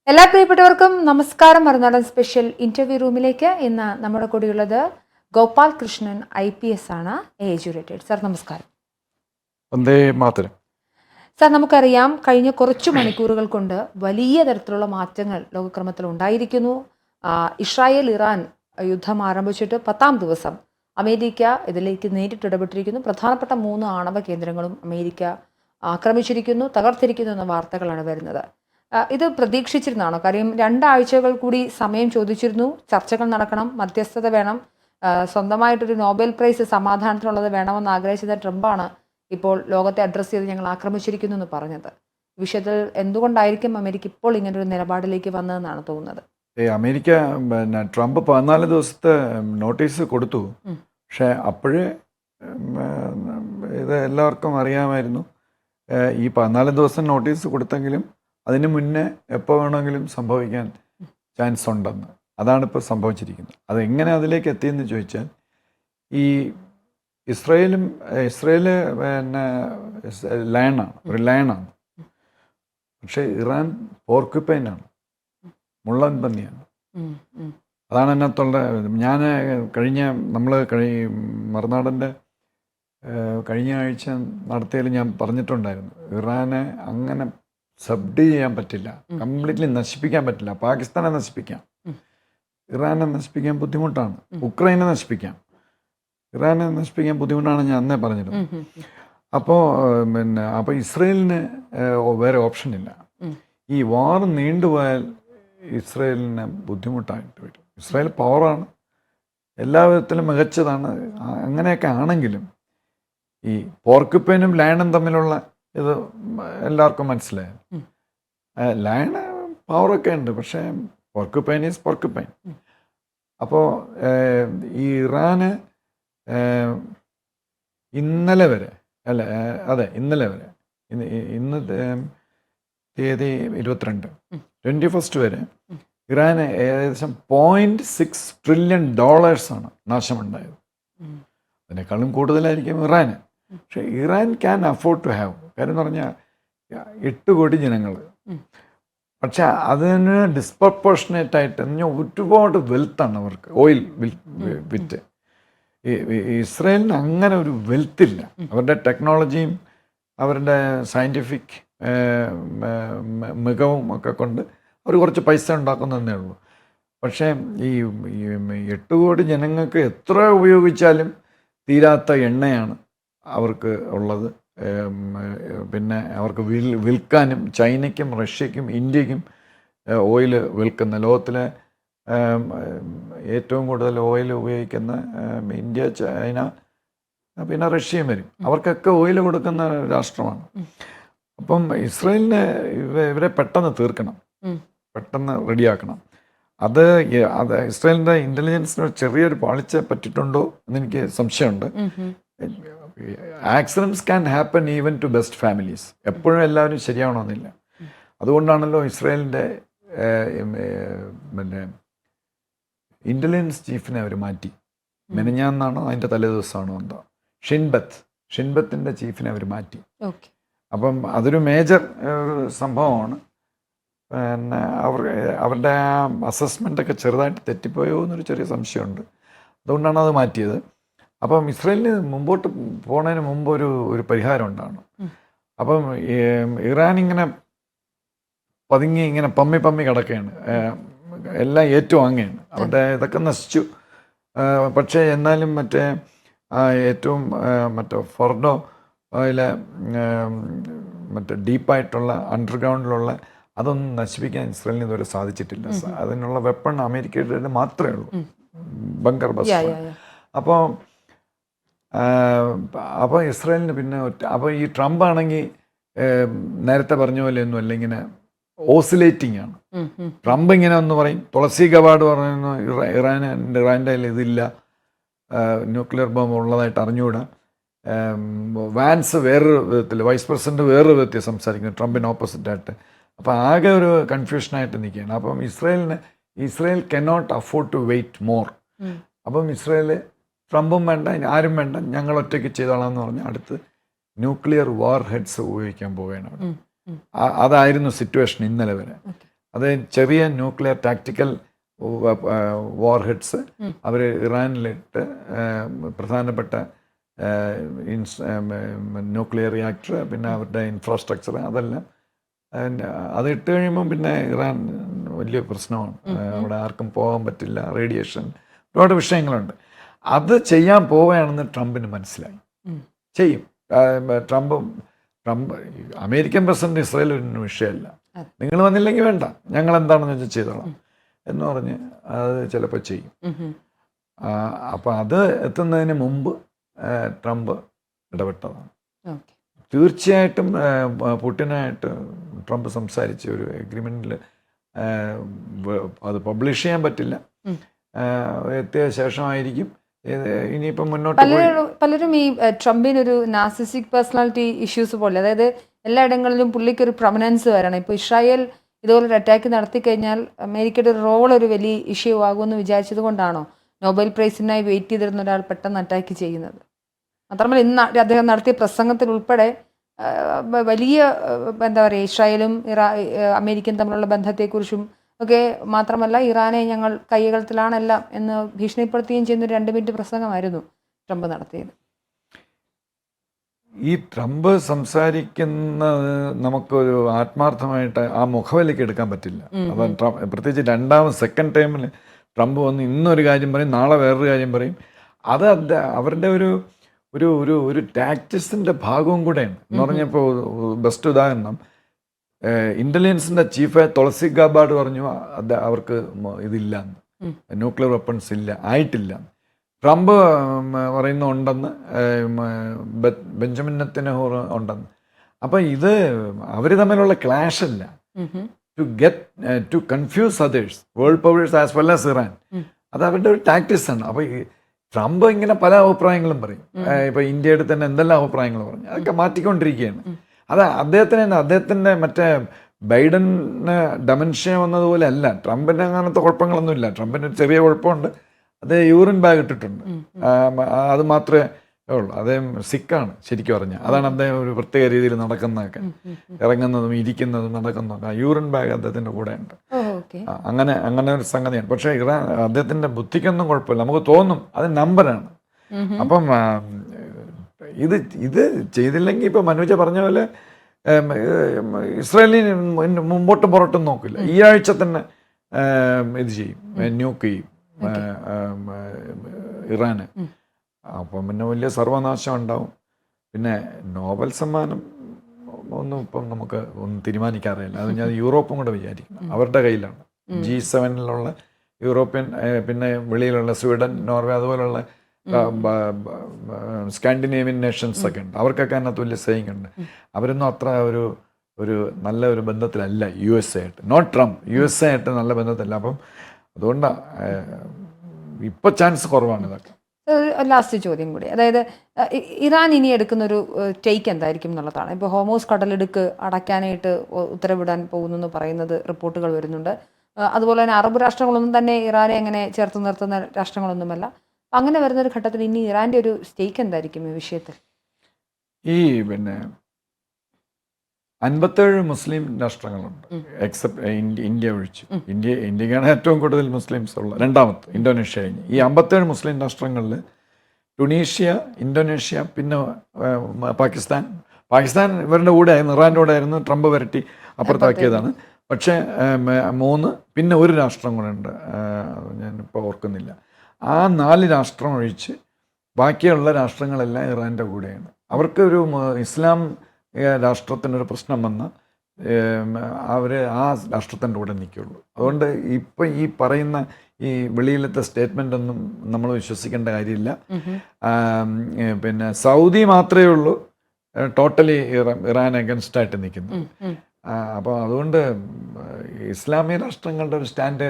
എല്ലാ പ്രിയപ്പെട്ടവർക്കും നമസ്കാരം. മറുനാടൻ സ്പെഷ്യൽ ഇന്റർവ്യൂ റൂമിലേക്ക് ഇന്ന് നമ്മുടെ കൂടെയുള്ളത് ഗോപാൽ കൃഷ്ണൻ IPS ആണ്, എഡ്യൂക്കേറ്റഡ്. സാർ നമസ്കാരം. വന്ദേ മാതരം. സാർ, നമുക്കറിയാം കഴിഞ്ഞ കുറച്ചു മണിക്കൂറുകൾ കൊണ്ട് വലിയ തരത്തിലുള്ള മാറ്റങ്ങൾ ലോകക്രമത്തിൽ ഉണ്ടായിരിക്കുന്നു. ഇസ്രായേൽ ഇറാൻ യുദ്ധം ആരംഭിച്ചിട്ട് 10ാം ദിവസം അമേരിക്ക ഇതിലേക്ക് നേരിട്ട് ഇടപെട്ടിരിക്കുന്നു. പ്രധാനപ്പെട്ട 3 ആണവ കേന്ദ്രങ്ങളും അമേരിക്ക ആക്രമിച്ചിരിക്കുന്നു, തകർത്തിരിക്കുന്നു എന്ന വാർത്തകളാണ് വരുന്നത്. ഇത് പ്രതീക്ഷിച്ചിരുന്നതാണോ? കാര്യം 2 ആഴ്ചകൾ കൂടി സമയം ചോദിച്ചിരുന്നു, ചർച്ചകൾ നടക്കണം, മധ്യസ്ഥത വേണം, സ്വന്തമായിട്ടൊരു നോബൽ പ്രൈസ് സമാധാനത്തിനുള്ളത് വേണമെന്ന് ആഗ്രഹിച്ചത് ട്രംപാണ് ഇപ്പോൾ ലോകത്തെ അഡ്രസ്സ് ചെയ്ത് ഞങ്ങൾ ആക്രമിച്ചിരിക്കുന്നു എന്ന് പറഞ്ഞത്. വിഷയത്തിൽ എന്തുകൊണ്ടായിരിക്കും അമേരിക്ക ഇപ്പോൾ ഇങ്ങനൊരു നിലപാടിലേക്ക് വന്നതെന്നാണ് തോന്നുന്നത്? അമേരിക്ക ട്രംപ് 14 ദിവസത്തെ നോട്ടീസ് കൊടുത്തു. പക്ഷേ അപ്പോഴേ ഇത് എല്ലാവർക്കും അറിയാമായിരുന്നു. ഈ 14 ദിവസം നോട്ടീസ് കൊടുത്തെങ്കിലും അതിന് മുന്നേ എപ്പോൾ വേണമെങ്കിലും സംഭവിക്കാൻ ചാൻസ് ഉണ്ടെന്ന്. അതാണ് ഇപ്പോൾ സംഭവിച്ചിരിക്കുന്നത്. അതെങ്ങനെ അതിലേക്ക് എത്തിയെന്ന് ചോദിച്ചാൽ, ഈ ഇസ്രയേൽ പിന്നെ ലയണാണ്, ഒരു ലയണാണ്. പക്ഷേ ഇറാൻ പോർക്കുപ്പൈനാണ്, മുള്ളൻ പന്നിയാണ്. അതാണ് അതിനകത്തുള്ള. ഞാൻ മറുനാടൻ്റെ കഴിഞ്ഞ ആഴ്ച നടത്തിയതിൽ ഞാൻ പറഞ്ഞിട്ടുണ്ടായിരുന്നു, ഇറാനെ അങ്ങനെ സബ്ഡ്യൂ ചെയ്യാൻ പറ്റില്ല, കംപ്ലീറ്റ്ലി നശിപ്പിക്കാൻ പറ്റില്ല. പാകിസ്ഥാനെ നശിപ്പിക്കാം, ഇറാനെ നശിപ്പിക്കാൻ ബുദ്ധിമുട്ടാണ്. ഉക്രൈനെ നശിപ്പിക്കാം, ഇറാനെ നശിപ്പിക്കാൻ ബുദ്ധിമുട്ടാണ് ഞാൻ അന്നേ പറഞ്ഞിരുന്നു. അപ്പോൾ ഇസ്രയേലിന് വേറെ ഓപ്ഷൻ ഇല്ല. ഈ വാർ നീണ്ടുപോയാൽ ഇസ്രയേലിന് ബുദ്ധിമുട്ടായിട്ട് വരും. ഇസ്രയേൽ പവറാണ്, എല്ലാ വിധത്തിലും മികച്ചതാണ്. അങ്ങനെയൊക്കെ ആണെങ്കിലും ഈ പോർക്കുപ്പൈനും ലയണും തമ്മിലുള്ള ഇത് എല്ലാവർക്കും മനസ്സിലായി. ലയണ് പവറൊക്കെ ഉണ്ട്, പക്ഷേ പോർക്കുപ്പൈൻ ഈസ് പോർക്കുപ്പൈൻ. അപ്പോൾ ഈ ഇറാന് ഇന്നലെ വരെ ഇന്ന് തീയതി 21 വരെ ഇറാന് ഏകദേശം $0.6 ട്രില്യൺ ആണ് നാശമുണ്ടായത്. അതിനേക്കാളും കൂടുതലായിരിക്കും ഇറാന്. പക്ഷേ Iran can afford to have. കാര്യം എന്ന് പറഞ്ഞാൽ 8 കോടി ജനങ്ങൾ, പക്ഷെ അതിന് ഡിസ്പ്രപ്പോർഷനേറ്റ് ആയിട്ട് പറഞ്ഞാൽ ഒരുപാട് വെൽത്താണ് അവർക്ക്, ഓയിൽ വിറ്റ്. ഇസ്രയേലിന് അങ്ങനെ ഒരു വെൽത്തില്ല. അവരുടെ ടെക്നോളജിയും അവരുടെ സയൻറ്റിഫിക് മികവും ഒക്കെ കൊണ്ട് അവർ കുറച്ച് പൈസ ഉണ്ടാക്കുന്നതേ ഉള്ളൂ. പക്ഷേ ഈ 8 കോടി ജനങ്ങൾക്ക് എത്ര ഉപയോഗിച്ചാലും തീരാത്ത എണ്ണയാണ് അവർക്ക് ഉള്ളത്. പിന്നെ അവർക്ക് വിൽക്കാനും ചൈനയ്ക്കും റഷ്യയ്ക്കും ഇന്ത്യക്കും ഓയിൽ വിൽക്കുന്ന, ലോകത്തിലെ ഏറ്റവും കൂടുതൽ ഓയിൽ ഉപയോഗിക്കുന്ന ഇന്ത്യ, ചൈന, പിന്നെ റഷ്യയും വരും. അവർക്കൊക്കെ ഓയിൽ കൊടുക്കുന്ന രാഷ്ട്രമാണ്. അപ്പം ഇസ്രയേലിന് ഇവരെ പെട്ടെന്ന് തീർക്കണം, പെട്ടെന്ന് റെഡിയാക്കണം. അത് ഇസ്രയേലിൻ്റെ ഇൻ്റലിജൻസിന് ചെറിയൊരു പാളിച്ച പറ്റിയിട്ടുണ്ടോ എന്നെനിക്ക് സംശയമുണ്ട്. Accidents can happen even to best families. എപ്പോഴും എല്ലാവരും ശരിയാവണമെന്നില്ല. അതുകൊണ്ടാണല്ലോ ഇസ്രയേലിൻ്റെ പിന്നെ ഇൻ്റലിജൻസ് ചീഫിനെ അവർ മാറ്റി. മെനഞ്ഞാന്നാണോ അതിൻ്റെ തലേദിവസമാണോ എന്തോ ഷിൻബത്തിൻ്റെ ചീഫിനെ അവർ മാറ്റി. അപ്പം അതൊരു മേജർ സംഭവമാണ്. പിന്നെ അവരുടെ ആ അസസ്മെൻ്റൊക്കെ ചെറുതായിട്ട് തെറ്റിപ്പോയോ എന്നൊരു ചെറിയ സംശയമുണ്ട്. അതുകൊണ്ടാണ് അത് മാറ്റിയത്. അപ്പം ഇസ്രയേലിന് മുമ്പോട്ട് പോകുന്നതിന് മുമ്പ് ഒരു പരിഹാരം ഉണ്ടാകണം. അപ്പം ഇറാൻ ഇങ്ങനെ പതുങ്ങി ഇങ്ങനെ പമ്മി കിടക്കുകയാണ്, എല്ലാം ഏറ്റുവാങ്ങുകയാണ്. അവരുടെ ഇതൊക്കെ നശിച്ചു. പക്ഷേ എന്നാലും ഫൊർഡോ അതിലെ ഡീപ്പായിട്ടുള്ള അണ്ടർഗ്രൗണ്ടിലുള്ള അതൊന്നും നശിപ്പിക്കാൻ ഇസ്രയേലിന് ഇതുവരെ സാധിച്ചിട്ടില്ല. അതിനുള്ള വെപ്പൺ അമേരിക്കയുടെ മാത്രമേ ഉള്ളൂ, ബങ്കർ ബസ്. അപ്പോൾ ഇസ്രയേലിന് പിന്നെ അപ്പോൾ ഈ ട്രംപ് ആണെങ്കിൽ നേരത്തെ പറഞ്ഞ പോലെ ഒന്നും അല്ല, ഇങ്ങനെ ഓസിലേറ്റിംഗ് ആണ്. ട്രംപ് ഇങ്ങനെ ഒന്ന് പറയും, തുളസി ഗവാഡ് പറയുന്നു ഇറാൻ്റെ ഇതില്ല, ന്യൂക്ലിയർ ബോംബ് ഉള്ളതായിട്ട് അറിഞ്ഞുകൂടാ. വാൻസ് വേറൊരു വിധത്തിൽ, വൈസ് പ്രസിഡന്റ് വേറൊരു വിധത്തിൽ സംസാരിക്കുന്നു, ട്രംപിന് ഓപ്പോസിറ്റായിട്ട്. അപ്പോൾ ആകെ ഒരു കൺഫ്യൂഷനായിട്ട് നിൽക്കുകയാണ്. അപ്പം Israel cannot afford to wait more. അപ്പം ഇസ്രയേൽ ട്രംപും വേണ്ട, ആരും വേണ്ട, ഞങ്ങൾ ഒറ്റയ്ക്ക് ചെയ്തോളാം എന്ന് പറഞ്ഞ് അടുത്ത് ന്യൂക്ലിയർ വാർ ഹെഡ്സ് ഉപയോഗിക്കാൻ പോവുകയാണ് അവിടെ. അതായിരുന്നു സിറ്റുവേഷൻ ഇന്നലെ വരെ. അത് ചെറിയ ന്യൂക്ലിയർ ടാക്ടിക്കൽ വാർ ഹെഡ്സ് അവർ ഇറാനിലിട്ട് പ്രധാനപ്പെട്ട ന്യൂക്ലിയർ റിയാക്ടർ പിന്നെ അവരുടെ ഇൻഫ്രാസ്ട്രക്ചർ അതെല്ലാം അത് ഇട്ട് കഴിയുമ്പം പിന്നെ ഇറാൻ വലിയ പ്രശ്നമാണ്. അവിടെ ആർക്കും പോകാൻ പറ്റില്ല, റേഡിയേഷൻ, ഒരുപാട് വിഷയങ്ങളുണ്ട്. അത് ചെയ്യാൻ പോവുകയാണെന്ന് ട്രംപിന് മനസ്സിലായി. ചെയ്യും. ട്രംപ് അമേരിക്കൻ പ്രസിഡന്റ് ഇസ്രായേൽ ഒരു വിഷയമല്ല, നിങ്ങൾ വന്നില്ലെങ്കിൽ വേണ്ട, ഞങ്ങൾ എന്താണെന്ന് വെച്ചാൽ ചെയ്തോളാം എന്ന് പറഞ്ഞ് അത് ചിലപ്പോൾ ചെയ്യും. അപ്പം അത് എത്തുന്നതിന് മുമ്പ് ട്രംപ് ഇടപെട്ടതാണ്. തീർച്ചയായിട്ടും പുടിനായിട്ട് ട്രംപ് സംസാരിച്ച ഒരു എഗ്രിമെൻറ്റിൽ അത് പബ്ലിഷ് ചെയ്യാൻ പറ്റില്ല, എത്തിയ ശേഷമായിരിക്കും ഇനിയിപ്പം മുന്നോട്ട്. പലരും ഈ ട്രംപിനൊരു നാർസിസിക് പേഴ്സണാലിറ്റി ഇഷ്യൂസ് പോലെ, അതായത് എല്ലായിടങ്ങളിലും പുള്ളിക്കൊരു പ്രൊമനൻസ് വരണം. ഇപ്പോൾ ഇസ്രായേൽ ഇതുപോലൊരു അറ്റാക്ക് നടത്തി കഴിഞ്ഞാൽ അമേരിക്കയുടെ ഒരു റോൾ ഒരു വലിയ ഇഷ്യൂ ആകുമെന്ന് വിചാരിച്ചത് കൊണ്ടാണോ നൊബേൽ പ്രൈസിനായി വെയിറ്റ് ചെയ്തിരുന്ന ഒരാൾ പെട്ടെന്ന് അറ്റാക്ക് ചെയ്യുന്നത്? മാത്രമല്ല ഇന്ന് അദ്ദേഹം നടത്തിയ പ്രസംഗത്തിൽ ഉൾപ്പെടെ വലിയ എന്താ പറയുക, ഇസ്രായേലും അമേരിക്കയും തമ്മിലുള്ള ബന്ധത്തെക്കുറിച്ചും ഒക്കെ മാത്രമല്ല, ഇറാനെ ഞങ്ങൾ കൈകടത്തിലാണെല്ലാം എന്ന് ഭീഷണിപ്പെടുത്തുകയും ചെയ്യുന്ന ഒരു 2 മിനിറ്റ് പ്രസംഗമായിരുന്നു ട്രംപ് നടത്തിയത്. ഈ ട്രംപ് സംസാരിക്കുന്നത് നമുക്കൊരു ആത്മാർത്ഥമായിട്ട് ആ മുഖവിലേക്ക് എടുക്കാൻ പറ്റില്ല. അപ്പം പ്രത്യേകിച്ച് സെക്കൻഡ് ടൈമിൽ ട്രംപ് വന്ന് ഇന്നൊരു കാര്യം പറയും, നാളെ വേറൊരു കാര്യം പറയും. അത് അവരുടെ ഒരു ഒരു ഒരു ഒരു ടാക്ടിക്സിൻ്റെ ഭാഗവും കൂടെയാണ് എന്ന് പറഞ്ഞപ്പോൾ ബെസ്റ്റ് ഉദാഹരണം ഇൻ്റലിജൻസിൻ്റെ ചീഫ് തുളസി ഗാബാർഡ് പറഞ്ഞു അവർക്ക് ഇതില്ലാന്ന്, ന്യൂക്ലിയർ വെപ്പൺസ് ആയിട്ടില്ല. ട്രംപ് പറയുന്ന ഉണ്ടെന്ന്, ബെഞ്ചമിൻ നെതന്യാഹു ഉണ്ടെന്ന്. അപ്പം ഇത് അവർ തമ്മിലുള്ള ക്ലാഷ് അല്ല, to confuse others, world powers as well as Iran. അത് അവരുടെ ഒരു ടാക്ടിക്സ് ആണ്. അപ്പോൾ ഈ ട്രംപ് ഇങ്ങനെ പല അഭിപ്രായങ്ങളും പറയും. ഇപ്പം ഇന്ത്യയുടെ തന്നെ എന്തെല്ലാം അഭിപ്രായങ്ങൾ പറഞ്ഞു, അതൊക്കെ മാറ്റിക്കൊണ്ടിരിക്കുകയാണ്. അത് അദ്ദേഹത്തിൻ്റെ മറ്റേ ബൈഡന് ഡെമൻഷ്യ വന്നതുപോലെ അല്ല. ട്രംപിന് അങ്ങനത്തെ കുഴപ്പങ്ങളൊന്നുമില്ല. ട്രംപിന് ഒരു ചെറിയ കുഴപ്പമുണ്ട്, അത് യൂറിൻ ബാഗ് ഇട്ടിട്ടുണ്ട്, അത് മാത്രമേ ഉള്ളൂ. അദ്ദേഹം സിക്കാണ് ശരിക്കും പറഞ്ഞാൽ. അതാണ് അദ്ദേഹം ഒരു പ്രത്യേക രീതിയിൽ നടക്കുന്നതൊക്കെ, ഇറങ്ങുന്നതും ഇരിക്കുന്നതും നടക്കുന്നതൊക്കെ. യൂറിൻ ബാഗ് അദ്ദേഹത്തിൻ്റെ കൂടെ ഉണ്ട്. അങ്ങനെ ഒരു സംഗതിയാണ്. പക്ഷേ അദ്ദേഹത്തിൻ്റെ ബുദ്ധിക്കൊന്നും കുഴപ്പമില്ല, നമുക്ക് തോന്നും അത് നമ്പറാണ്. അപ്പം ഇത് ചെയ്തില്ലെങ്കിൽ ഇപ്പം മനുജ പറഞ്ഞ പോലെ ഇസ്രായേലിന് മുമ്പോട്ടും പുറട്ടും നോക്കില്ല. ഈ ആഴ്ച തന്നെ ഇത് ചെയ്യും, ന്യൂക്ക് ചെയ്യും ഇറാന്. അപ്പം പിന്നെ വലിയ സർവനാശം ഉണ്ടാവും. പിന്നെ നോബൽ സമ്മാനം ഒന്നും ഇപ്പം നമുക്ക് ഒന്നും തീരുമാനിക്കാറില്ല. അത് ഞാൻ യൂറോപ്പും കൂടെ വിചാരിക്കണം, അവരുടെ കയ്യിലാണ്. G7 യൂറോപ്യൻ, പിന്നെ വെളിയിലുള്ള സ്വീഡൻ, നോർവേ, അതുപോലുള്ള സ്കാൻഡിനേവിയൻ നേഷൻസ് ഒക്കെ ഉണ്ട്. അവർക്കൊക്കെ അതിനകത്ത് വലിയ സേയിങ് ഉണ്ട്. അവരൊന്നും അത്ര ഒരു നല്ല ഒരു ബന്ധത്തിലല്ല USA ആയിട്ട്. നോട്ട് ട്രംപ്, USA ആയിട്ട് നല്ല ബന്ധത്തിലല്ല. അപ്പം അതുകൊണ്ടാണ് ഇപ്പോൾ ചാൻസ് കുറവാണ് ഇതൊക്കെ. ലാസ്റ്റ് ചോദ്യം കൂടി, അതായത് ഇറാൻ ഇനി എടുക്കുന്നൊരു ടേക്ക് എന്തായിരിക്കും എന്നുള്ളതാണ്. ഇപ്പോൾ ഹോർമൂസ് കടലിടുക്ക് അടയ്ക്കാനായിട്ട് ഉത്തരവിടാൻ പോകുന്നെന്ന് പറയുന്നത് റിപ്പോർട്ടുകൾ വരുന്നുണ്ട്. അതുപോലെ തന്നെ അറബ് രാഷ്ട്രങ്ങളൊന്നും തന്നെ ഇറാനെ അങ്ങനെ ചേർത്ത് നിർത്തുന്ന രാഷ്ട്രങ്ങളൊന്നുമല്ല. അങ്ങനെ വരുന്നൊരു ഘട്ടത്തിൽ ഇനി ഇറാൻ്റെ ഒരു സ്റ്റേക്ക് എന്തായിരിക്കും ഈ വിഷയത്തിൽ? പിന്നെ 57 മുസ്ലിം രാഷ്ട്രങ്ങളുണ്ട്, എക്സെപ്റ്റ് ഇന്ത്യ ഒഴിച്ചു. ഇന്ത്യക്കാണ് ഏറ്റവും കൂടുതൽ മുസ്ലിംസ് ഉള്ളത്, രണ്ടാമത്തെ ഇന്തോനേഷ്യ കഴിഞ്ഞ്. ഈ 57 മുസ്ലിം രാഷ്ട്രങ്ങളിൽ ടുണീഷ്യ, ഇന്തോനേഷ്യ, പിന്നെ പാകിസ്ഥാൻ ഇവരുടെ കൂടെ ആയിരുന്നു, ഇറാൻ്റെ കൂടെ ആയിരുന്നു. ട്രംപ് വരട്ടി അപ്പുറത്താക്കിയതാണ്. പക്ഷേ 3, പിന്നെ ഒരു രാഷ്ട്രം കൂടെ ഉണ്ട്, ഞാനിപ്പോൾ ഓർക്കുന്നില്ല. ആ 4 രാഷ്ട്രം ഒഴിച്ച് ബാക്കിയുള്ള രാഷ്ട്രങ്ങളെല്ലാം ഇറാൻ്റെ കൂടെയാണ്. അവർക്ക് ഒരു ഇസ്ലാം രാഷ്ട്രത്തിനൊരു പ്രശ്നം വന്നാൽ അവർ ആ രാഷ്ട്രത്തിൻ്റെ കൂടെ നിൽക്കുള്ളൂ. അതുകൊണ്ട് ഇപ്പം ഈ പറയുന്ന ഈ വെളിയിലത്തെ സ്റ്റേറ്റ്മെൻ്റ് ഒന്നും നമ്മൾ വിശ്വസിക്കേണ്ട കാര്യമില്ല. പിന്നെ സൗദി മാത്രമേ ഉള്ളൂ ടോട്ടലി ഇറാൻ അഗൻസ്റ്റായിട്ട് നിൽക്കുന്നത്. അപ്പോൾ അതുകൊണ്ട് ഇസ്ലാമിക രാഷ്ട്രങ്ങളുടെ ഒരു സ്റ്റാൻഡ്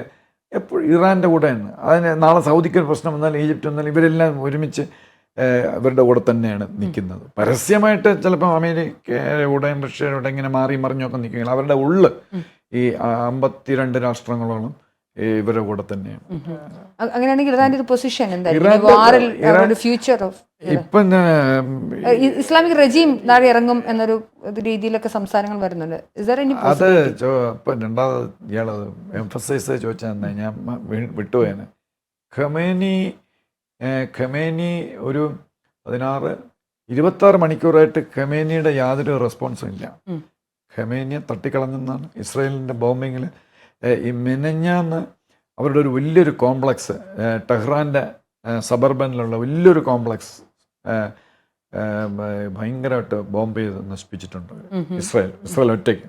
എപ്പോഴും ഇറാൻ്റെ കൂടെയാണ്. അതിന് നാളെ സൗദിക്കൊരു പ്രശ്നം വന്നാൽ, ഈജിപ്റ്റ് വന്നാൽ ഇവരെല്ലാം ഒരുമിച്ച് ഇവരുടെ കൂടെ തന്നെയാണ് നിൽക്കുന്നത്. പരസ്യമായിട്ട് ചിലപ്പോൾ അമേരിക്കയുടെ കൂടെയും റഷ്യയുടെ കൂടെ ഇങ്ങനെ മാറി മറിഞ്ഞൊക്കെ നിൽക്കുകയാണ്. അവരുടെ ഉള്ളിൽ ഈ 52 രാഷ്ട്രങ്ങളോളം ഇവരുടെ കൂടെ തന്നെയാണ്. അങ്ങനെയാണെങ്കിൽ ഇറാന്റെ ഒരു പൊസിഷൻ ഇറാന്റെ- എന്തായാലും ഫ്യൂച്ചർ ഓഫ് ഇപ്പം ഇസ്ലാമിക് റെജീം താഴെ ഇറങ്ങും എന്നൊരു രീതിയിലൊക്കെ സംസാരങ്ങൾ വരുന്നുണ്ട്. അത് ഇപ്പം രണ്ടാമത് ഇയാളത് എംഫസൈസ് ചോദിച്ചാൽ എന്താ ഞാൻ വിട്ടുപോയാണ്. ഖമേനി ഒരു 26 മണിക്കൂറായിട്ട് ഖമേനിയുടെ യാതൊരു റെസ്പോൺസും ഇല്ല. ഖമേനിയെ തട്ടിക്കളഞ്ഞെന്നാണ് ഇസ്രയേലിൻ്റെ ബോംബിങ്ങിൽ. ഈ മെനഞ്ഞാന്ന് അവരുടെ ഒരു വലിയൊരു കോംപ്ലക്സ് ടെഹ്റാൻ്റെ സബർബനിലുള്ള വലിയൊരു കോംപ്ലക്സ് ഭയങ്കരമായിട്ട് ബോംബ് ചെയ്ത് നശിപ്പിച്ചിട്ടുണ്ട് ഇസ്രയേൽ ഒറ്റയ്ക്ക്.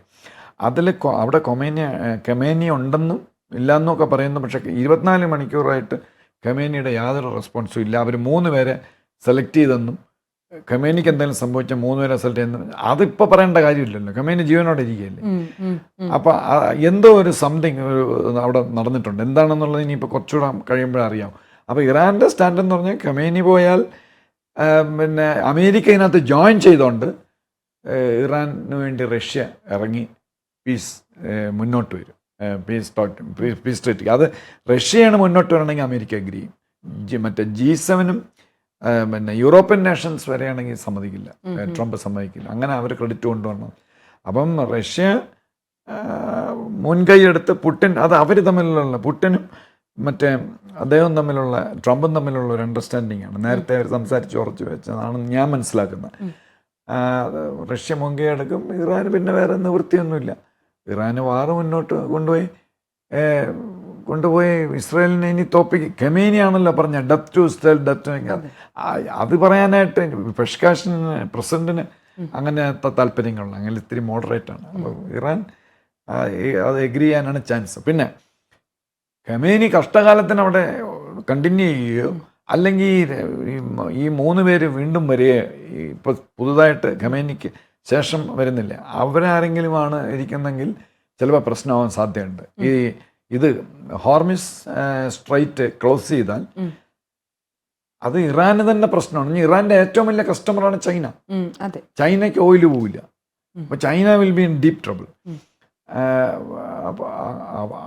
അതിൽ അവിടെ ഖമേനി ഉണ്ടെന്നും ഇല്ലയെന്നും ഒക്കെ പറയുന്നു. പക്ഷേ 24 മണിക്കൂറായിട്ട് ഖമേനിയുടെ യാതൊരു റെസ്പോൺസും ഇല്ല. അവർ 3 പേരെ സെലക്ട് ചെയ്തെന്നും ഖമേനിക്ക് എന്തെങ്കിലും സംഭവിച്ചാൽ 3 പേരെ സെലക്ട് ചെയ്യുന്നു. അതിപ്പോൾ പറയേണ്ട കാര്യമില്ലല്ലോ, ഖമേനി ജീവനോടെ ഇരിക്കുകയല്ലേ. അപ്പം എന്തോ ഒരു സംതിങ് അവിടെ നടന്നിട്ടുണ്ട്. എന്താണെന്നുള്ളത് ഇനിയിപ്പോൾ കുറച്ചുകൂടെ കഴിയുമ്പോഴേ അറിയാം. അപ്പോൾ ഇറാൻ്റെ സ്റ്റാൻഡ് എന്ന് പറഞ്ഞാൽ ഖമേനി പോയാൽ പിന്നെ അമേരിക്ക ഇതിനകത്ത് ജോയിൻ ചെയ്തുകൊണ്ട് ഇറാന് വേണ്ടി റഷ്യ ഇറങ്ങി പീസ് മുന്നോട്ട് വരും. പീസ് ട്രീറ്റ് അത് റഷ്യയാണ് മുന്നോട്ട് വരണമെങ്കിൽ അമേരിക്ക അഗ്രി ചെയ്യും. മറ്റേ G7 പിന്നെ യൂറോപ്യൻ നേഷൻസ് വരെയാണെങ്കിൽ സമ്മതിക്കില്ല, ട്രംപ് സമ്മതിക്കില്ല. അങ്ങനെ അവർ ക്രെഡിറ്റ് കൊണ്ടുവരണം. അപ്പം റഷ്യ മുൻകൈയെടുത്ത് പുടിൻ, അത് അവർ തമ്മിലുള്ള പുടിനും മറ്റേ അദ്ദേഹം തമ്മിലുള്ള ട്രംപും തമ്മിലുള്ള ഒരു അണ്ടർസ്റ്റാൻഡിങ് ആണ്. നേരത്തെ അവർ സംസാരിച്ച് ഉറച്ചു വെച്ചതാണെന്ന് ഞാൻ മനസ്സിലാക്കുന്നത്. റഷ്യ മുൻകൈയെടുക്കും, ഇറാന് പിന്നെ വേറെ നിവൃത്തിയൊന്നുമില്ല. ഇറാന് വാറ് മുന്നോട്ട് കൊണ്ടുപോയി ഇസ്രായേലിനെ ഇനി തോപ്പിക്കും. ഖമേനിയാണല്ലോ പറഞ്ഞ ഡെത്ത് ടു ഇസ്രായേൽ, ഡെത്ത്. അത് പറയാനായിട്ട് പെഷ്കാഷിന് പ്രസിഡന്റിന് അങ്ങനത്തെ താല്പര്യങ്ങളുണ്ട്. അങ്ങനെ ഇത്തിരി മോഡറേറ്റാണ്. അപ്പോൾ ഇറാൻ അത് എഗ്രി ചെയ്യാനാണ് ചാൻസ്. പിന്നെ ഖമേനി കഷ്ടകാലത്തിന് അവിടെ കണ്ടിന്യൂ ചെയ്യുകയോ അല്ലെങ്കിൽ ഈ 3 പേര് വീണ്ടും വരികയോ ഇപ്പോൾ പുതുതായിട്ട് ഖമേനിക്ക് ശേഷം വരുന്നില്ല, അവരാരെങ്കിലുമാണ് ഇരിക്കുന്നെങ്കിൽ ചിലപ്പോൾ പ്രശ്നമാവാൻ സാധ്യതയുണ്ട്. ഇത് ഹോർമിസ് സ്ട്രൈറ്റ് ക്ലോസ് ചെയ്താൽ അത് ഇറാന് തന്നെ പ്രശ്നമാണ്. ഇറാന്റെ ഏറ്റവും വലിയ കസ്റ്റമറാണ് ചൈന. ചൈനയ്ക്ക് ഓയിൽ പോവില്ല. അപ്പോൾ China will be in deep trouble.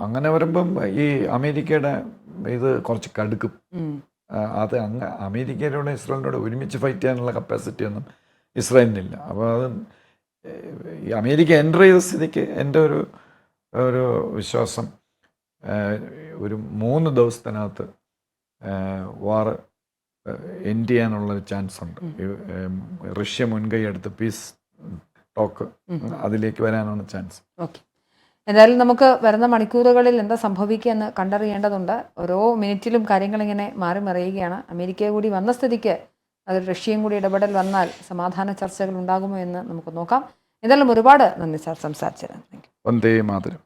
അങ്ങനെ വരുമ്പം ഈ അമേരിക്കയുടെ ഇത് കുറച്ച് കടുക്കും. അത് അമേരിക്കയിലൂടെ ഇസ്രായേലിനോട് ഒരുമിച്ച് ഫൈറ്റ് ചെയ്യാനുള്ള കപ്പാസിറ്റി ഒന്നും ഇസ്രായേലിനില്ല. അപ്പോൾ അത് ഈ അമേരിക്ക എൻ്റർ ചെയ്ത സ്ഥിതിക്ക് എൻ്റെ ഒരു വിശ്വാസം ഒരു 3 ദിവസത്തിനകത്ത് വാർ എൻഡ് ചെയ്യാനുള്ളൊരു ചാൻസ് ഉണ്ട്. റഷ്യ മുൻകൈ എടുത്ത് പീസ് ടോക്ക് അതിലേക്ക് വരാനാണ് ചാൻസ്. ഓക്കെ, എന്തായാലും നമുക്ക് വരുന്ന മണിക്കൂറുകളിൽ എന്താ സംഭവിക്കുക എന്ന് കണ്ടറിയേണ്ടതുണ്ട്. ഓരോ മിനിറ്റിലും കാര്യങ്ങൾ ഇങ്ങനെ മാറി മറിയുകയാണ്. അമേരിക്ക കൂടി വന്ന സ്ഥിതിക്ക് അത് റഷ്യയും കൂടി ഇടപെടൽ വന്നാൽ സമാധാന ചർച്ചകൾ ഉണ്ടാകുമോ എന്ന് നമുക്ക് നോക്കാം. എന്തായാലും ഒരുപാട് നന്ദി സാർ സംസാരിച്ചത്. വന്ദേ മാതരം.